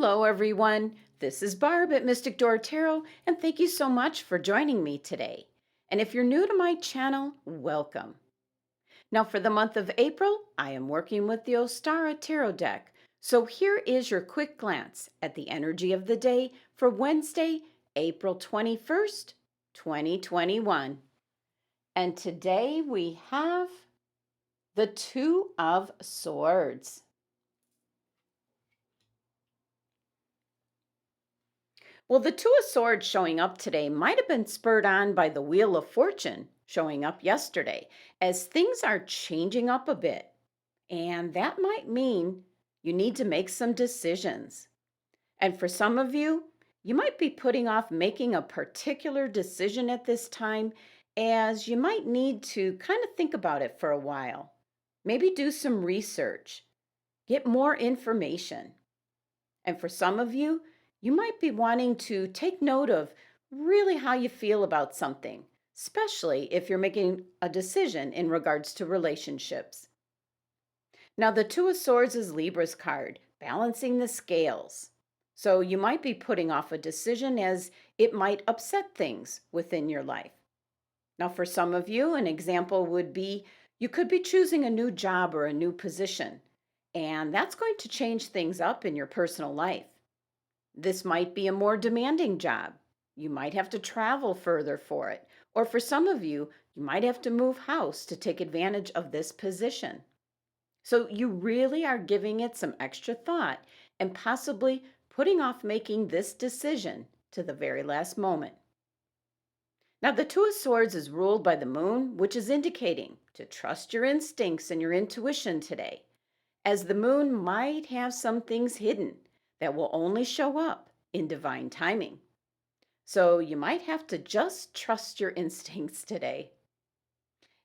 Hello, everyone. This is Barb at Mystic Door Tarot, and thank you so much for joining me today. And if you're new to my channel, welcome. Now, for the month of April, I am working with the Ostara Tarot deck. So here is your quick glance at the energy of the day for Wednesday, April 21st, 2021. And today we have the Two of Swords. Well, the Two of Swords showing up today might have been spurred on by the Wheel of Fortune showing up yesterday, as things are changing up a bit. And that might mean you need to make some decisions. And for some of you, you might be putting off making a particular decision at this time, as you might need to kind of think about it for a while. Maybe do some research, get more information. And for some of you, you might be wanting to take note of really how you feel about something, especially if you're making a decision in regards to relationships. Now, the Two of Swords is Libra's card, balancing the scales. So you might be putting off a decision as it might upset things within your life. Now, for some of you, an example would be you could be choosing a new job or a new position, and that's going to change things up in your personal life. This might be a more demanding job. You might have to travel further for it. Or for some of you, you might have to move house to take advantage of this position. So you really are giving it some extra thought and possibly putting off making this decision to the very last moment. Now, the Two of Swords is ruled by the moon, which is indicating to trust your instincts and your intuition today, as the moon might have some things hidden that will only show up in divine timing. So you might have to just trust your instincts today,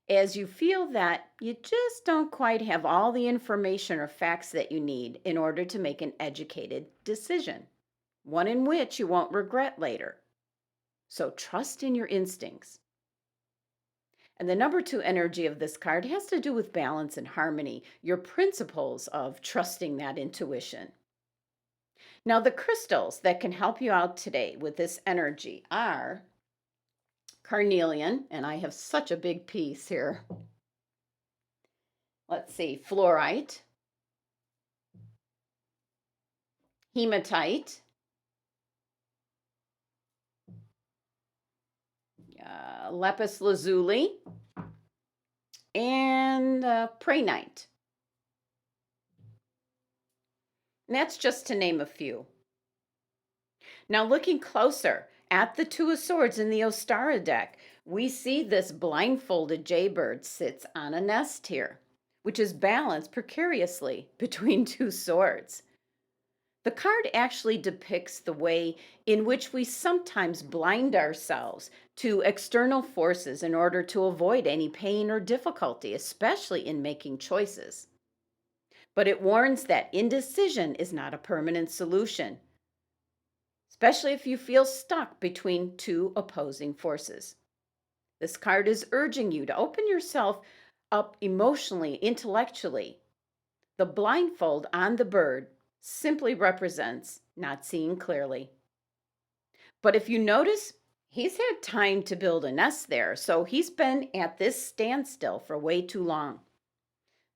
as you feel that you just don't quite have all the information or facts that you need in order to make an educated decision, one in which you won't regret later. So trust in your instincts. And the number 2 energy of this card has to do with balance and harmony, your principles of trusting that intuition. Now, the crystals that can help you out today with this energy are carnelian, and I have such a big piece here. Let's see, fluorite, hematite, lapis lazuli, and prehnite. And that's just to name a few. Now, looking closer at the Two of Swords in the Ostara deck, we see this blindfolded jaybird sits on a nest here, which is balanced precariously between two swords. The card actually depicts the way in which we sometimes blind ourselves to external forces in order to avoid any pain or difficulty, especially in making choices. But it warns that indecision is not a permanent solution, especially if you feel stuck between two opposing forces. This card is urging you to open yourself up emotionally, intellectually. The blindfold on the bird simply represents not seeing clearly. But if you notice, he's had time to build a nest there, so he's been at this standstill for way too long.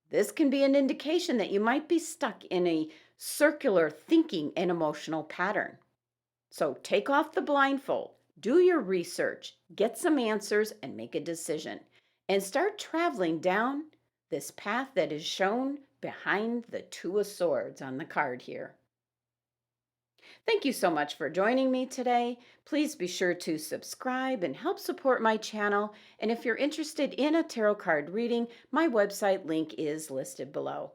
This can be an indication that you might be stuck in a circular thinking and emotional pattern. So take off the blindfold, do your research, get some answers, and make a decision. And start traveling down this path that is shown behind the Two of Swords on the card here. Thank you so much for joining me today. Please be sure to subscribe and help support my channel. And if you're interested in a tarot card reading, my website link is listed below.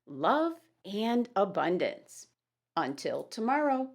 Love and abundance. Until tomorrow.